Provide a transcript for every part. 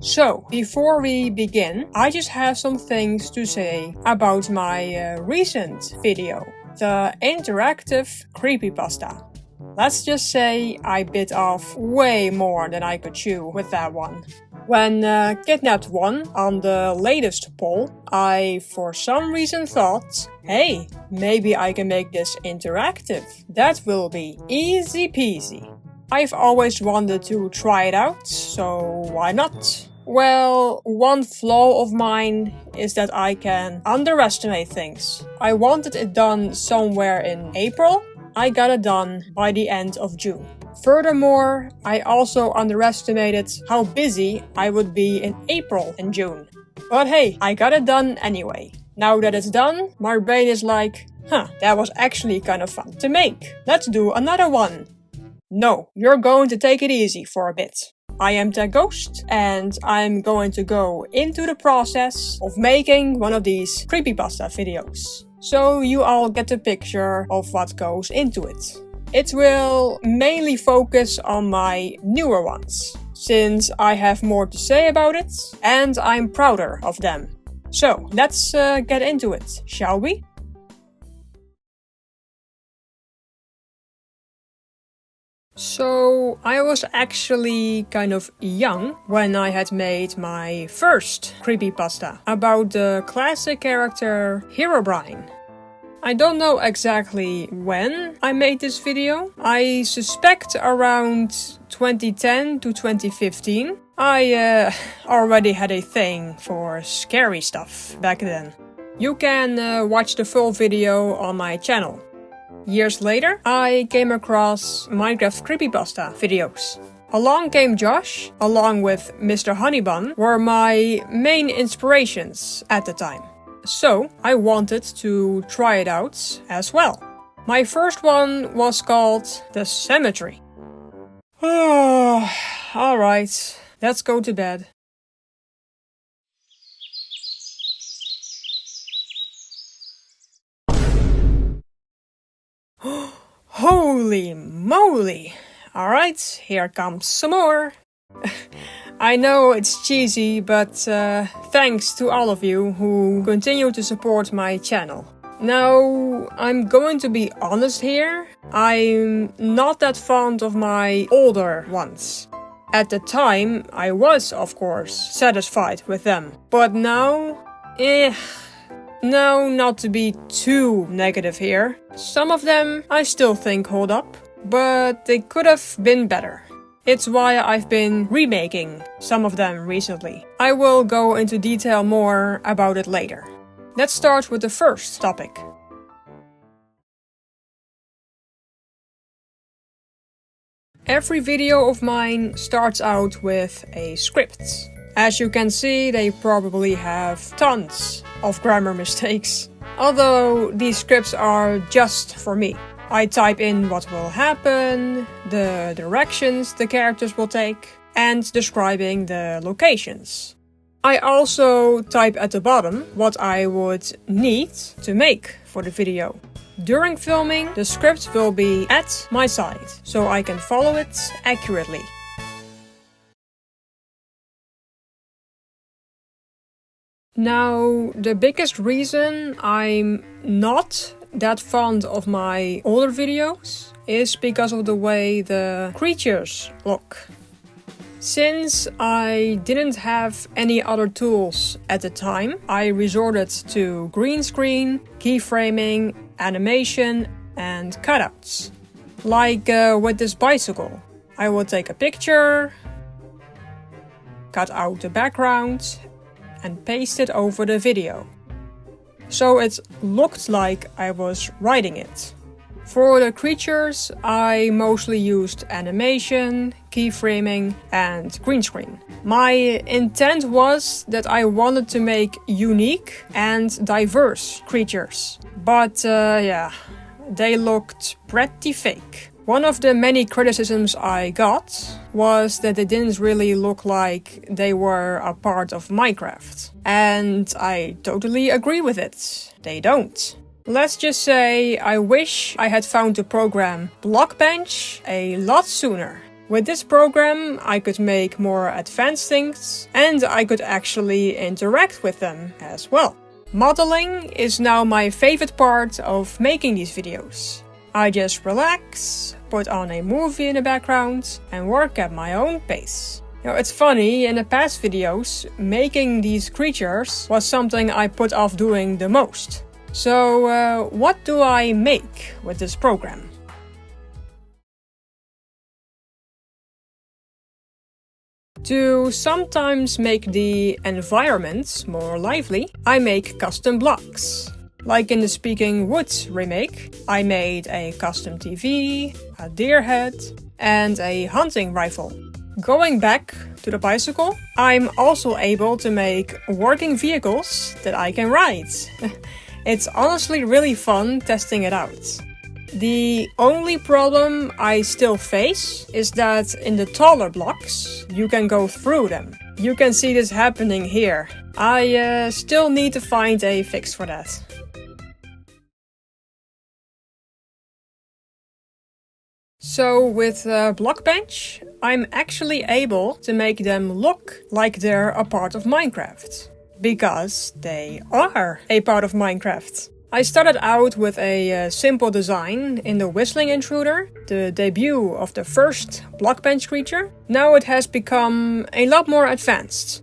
So, before we begin, I just have some things to say about my recent video, the interactive creepypasta. Let's just say I bit off way more than I could chew with that one. When Kidnapped won on the latest poll, I for some reason thought, hey, maybe I can make this interactive. That will be easy peasy. I've always wanted to try it out, so why not? Well, one flaw of mine is that I can underestimate things. I wanted it done somewhere in April. I got it done by the end of June. Furthermore, I also underestimated how busy I would be in April and June. But hey, I got it done anyway. Now that it's done, my brain is like, that was actually kind of fun to make. Let's do another one. No, you're going to take it easy for a bit. I am the ghost, and I'm going to go into the process of making one of these creepypasta videos. So you all get a picture of what goes into it. It will mainly focus on my newer ones, since I have more to say about it, and I'm prouder of them. So let's get into it, shall we? So, I was actually kind of young when I had made my first creepypasta about the classic character Herobrine. I don't know exactly when I made this video. I suspect around 2010 to 2015. I already had a thing for scary stuff back then. You can watch the full video on my channel. Years later, I came across Minecraft Creepypasta videos. Along came Josh, along with Mr. Honeybun, were my main inspirations at the time. So, I wanted to try it out as well. My first one was called The Cemetery. Alright, let's go to bed. Holy moly! Alright, here comes some more. I know it's cheesy, but thanks to all of you who continue to support my channel. Now, I'm going to be honest here. I'm not that fond of my older ones. At the time, I was, of course, satisfied with them. But now, No, not to be too negative here. Some of them I still think hold up, but they could have been better. It's why I've been remaking some of them recently. I will go into detail more about it later. Let's start with the first topic. Every video of mine starts out with a script. As you can see, they probably have tons of grammar mistakes. Although these scripts are just for me. I type in what will happen, the directions the characters will take, and describing the locations. I also type at the bottom what I would need to make for the video. During filming, the script will be at my side, so I can follow it accurately. Now, the biggest reason I'm not that fond of my older videos is because of the way the creatures look. Since I didn't have any other tools at the time, I resorted to green screen, keyframing, animation, and cutouts. Like with this bicycle. I would take a picture, cut out the background, and paste it over the video. So it looked like I was writing it. For the creatures, I mostly used animation, keyframing, and green screen. My intent was that I wanted to make unique and diverse creatures. But they looked pretty fake. One of the many criticisms I got was that they didn't really look like they were a part of Minecraft. And I totally agree with it. They don't. Let's just say I wish I had found the program Blockbench a lot sooner. With this program, I could make more advanced things and I could actually interact with them as well. Modeling is now my favorite part of making these videos. I just relax, put on a movie in the background and work at my own pace. It's funny, in the past videos, making these creatures was something I put off doing the most. So what do I make with this program? To sometimes make the environment more lively, I make custom blocks. Like in the Speaking Woods remake, I made a custom TV, a deer head, and a hunting rifle. Going back to the bicycle, I'm also able to make working vehicles that I can ride. It's honestly really fun testing it out. The only problem I still face is that in the taller blocks, you can go through them. You can see this happening here. I still need to find a fix for that. So with Blockbench, I'm actually able to make them look like they're a part of Minecraft. Because they are a part of Minecraft. I started out with a simple design in the Whistling Intruder, the debut of the first Blockbench creature. Now it has become a lot more advanced.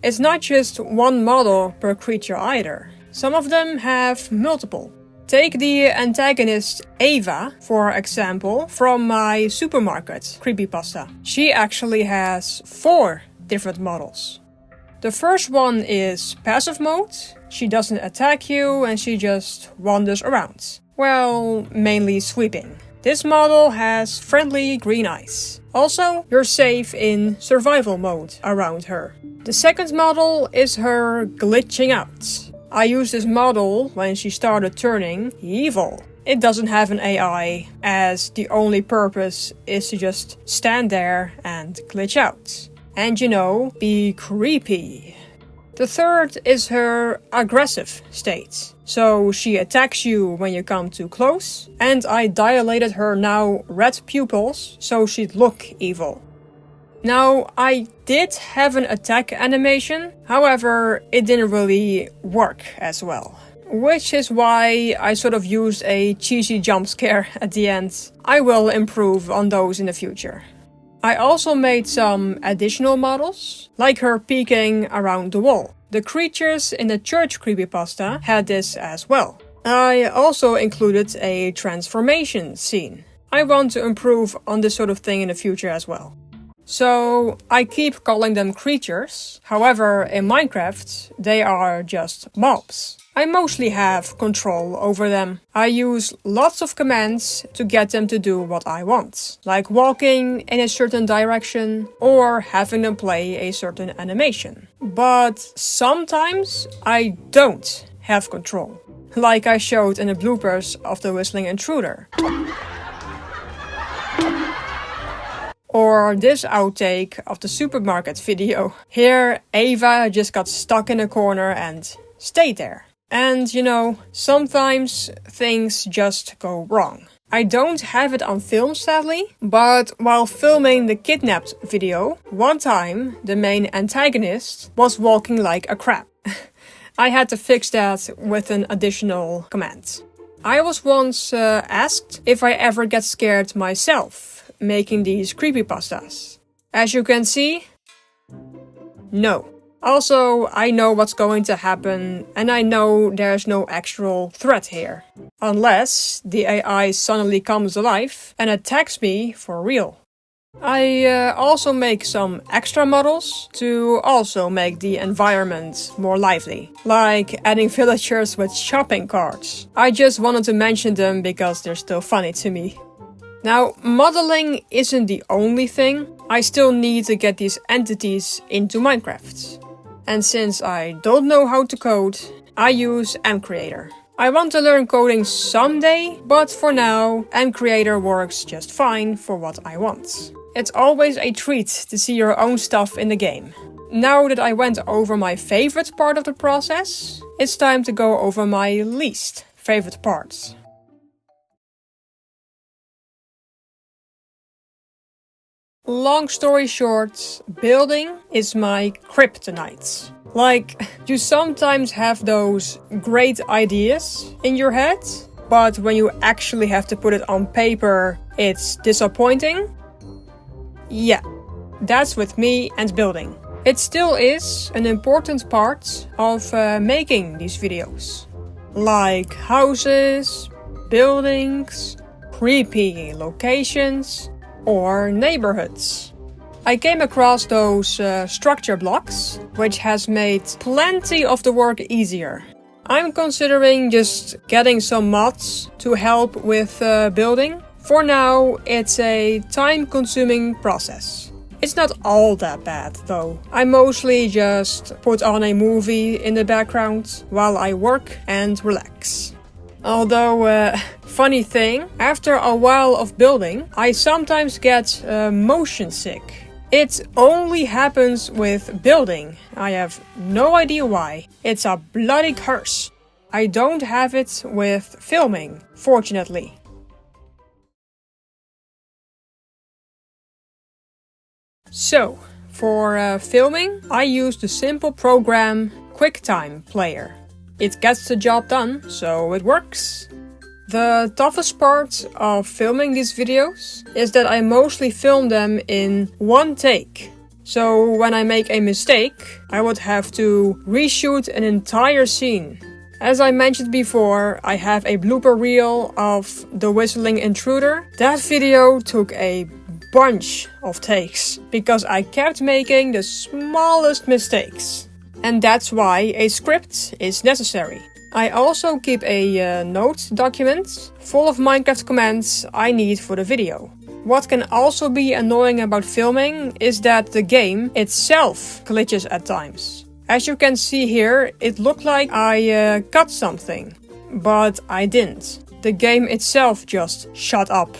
It's not just one model per creature either. Some of them have multiple. Take the antagonist Ava, for example, from my supermarket Creepypasta. She actually has 4 different models. The first one is passive mode. She doesn't attack you and she just wanders around. Well, mainly sweeping. This model has friendly green eyes. Also, you're safe in survival mode around her. The second model is her glitching out. I used this model when she started turning evil. It doesn't have an AI, as the only purpose is to just stand there and glitch out. And be creepy. The third is her aggressive state. So she attacks you when you come too close. And I dilated her now red pupils so she'd look evil. Now, I did have an attack animation, however, it didn't really work as well. Which is why I sort of used a cheesy jump scare at the end. I will improve on those in the future. I also made some additional models, like her peeking around the wall. The creatures in the church creepypasta had this as well. I also included a transformation scene. I want to improve on this sort of thing in the future as well. So I keep calling them creatures, however in Minecraft they are just mobs. I mostly have control over them. I use lots of commands to get them to do what I want, like walking in a certain direction or having them play a certain animation. But sometimes I don't have control, like I showed in the bloopers of the Whistling Intruder. Or this outtake of the supermarket video. Here, Ava just got stuck in a corner and stayed there. And sometimes things just go wrong. I don't have it on film sadly, but while filming the kidnapped video, one time the main antagonist was walking like a crab. I had to fix that with an additional command. I was once asked if I ever get scared myself making these creepypastas. As you can see, no. Also, I know what's going to happen and I know there's no actual threat here. Unless the AI suddenly comes alive and attacks me for real. I also make some extra models to also make the environment more lively. Like adding villagers with shopping carts. I just wanted to mention them because they're still funny to me. Now, modeling isn't the only thing. I still need to get these entities into Minecraft. And since I don't know how to code, I use mCreator. I want to learn coding someday, but for now, mCreator works just fine for what I want. It's always a treat to see your own stuff in the game. Now that I went over my favorite part of the process, it's time to go over my least favorite parts. Long story short, building is my kryptonite. Like, you sometimes have those great ideas in your head, but when you actually have to put it on paper, it's disappointing. Yeah, that's with me and building. It still is an important part of making these videos. Like houses, buildings, creepy locations, or neighborhoods. I came across those structure blocks, which has made plenty of the work easier. I'm considering just getting some mods to help with building. For now, it's a time-consuming process. It's not all that bad, though. I mostly just put on a movie in the background while I work and relax. Although, funny thing, after a while of building, I sometimes get motion sick. It only happens with building. I have no idea why. It's a bloody curse. I don't have it with filming, fortunately. So, for filming, I use the simple program QuickTime Player. It gets the job done, so it works. The toughest part of filming these videos is that I mostly film them in one take. So when I make a mistake, I would have to reshoot an entire scene. As I mentioned before, I have a blooper reel of the whistling intruder. That video took a bunch of takes because I kept making the smallest mistakes. And that's why a script is necessary. I also keep a note document full of Minecraft commands I need for the video. What can also be annoying about filming is that the game itself glitches at times. As you can see here, it looked like I cut something, but I didn't. The game itself just shut up.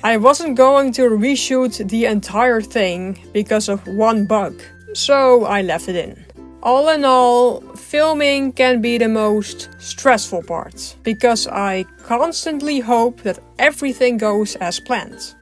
I wasn't going to reshoot the entire thing because of one bug, so I left it in. All in all, filming can be the most stressful part, because I constantly hope that everything goes as planned.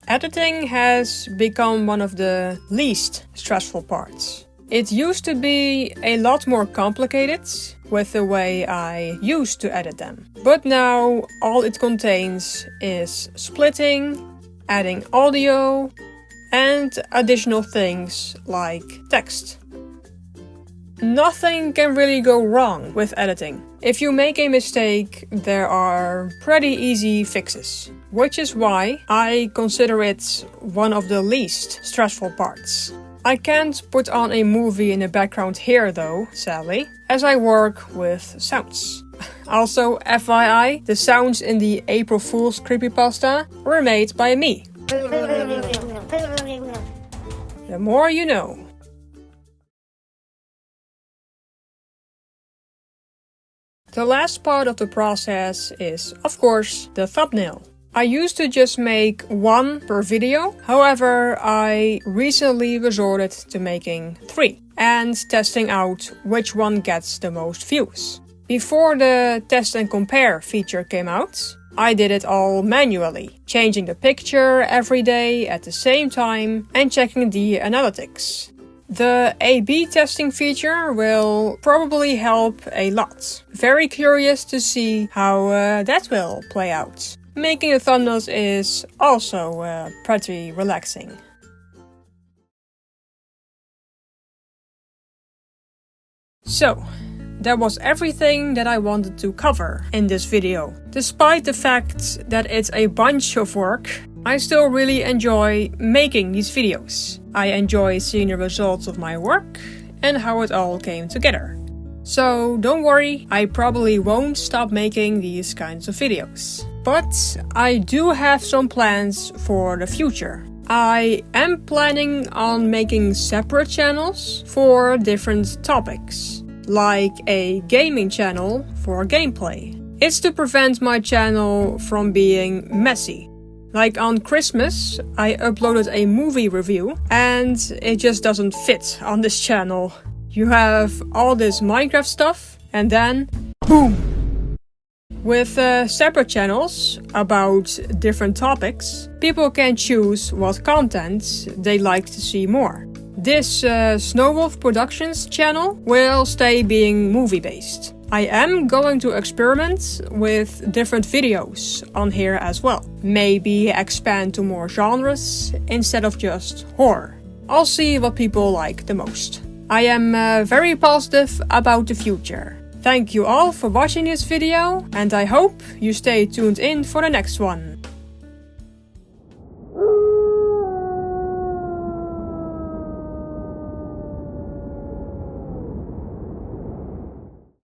Editing has become one of the least stressful parts. It used to be a lot more complicated with the way I used to edit them. But now all it contains is splitting, adding audio, and additional things like text. Nothing can really go wrong with editing. If you make a mistake, there are pretty easy fixes, which is why I consider it one of the least stressful parts. I can't put on a movie in the background here though, sadly, as I work with sounds. Also, FYI, the sounds in the April Fool's Creepypasta were made by me. The more you know. The last part of the process is, of course, the thumbnail. I used to just make one per video, however, I recently resorted to making 3 and testing out which one gets the most views. Before the test and compare feature came out, I did it all manually, changing the picture every day at the same time and checking the analytics. The A/B testing feature will probably help a lot. Very curious to see how that will play out. Making the thumbnails is also pretty relaxing. So, that was everything that I wanted to cover in this video. Despite the fact that it's a bunch of work, I still really enjoy making these videos. I enjoy seeing the results of my work and how it all came together. So don't worry, I probably won't stop making these kinds of videos. But I do have some plans for the future. I am planning on making separate channels for different topics, like a gaming channel for gameplay. It's to prevent my channel from being messy. Like on Christmas, I uploaded a movie review and it just doesn't fit on this channel. You have all this Minecraft stuff and then boom! With separate channels about different topics, people can choose what content they'd like to see more. This Snowwolf Productions channel will stay being movie-based. I am going to experiment with different videos on here as well. Maybe expand to more genres instead of just horror. I'll see what people like the most. I am very positive about the future. Thank you all for watching this video, and I hope you stay tuned in for the next one.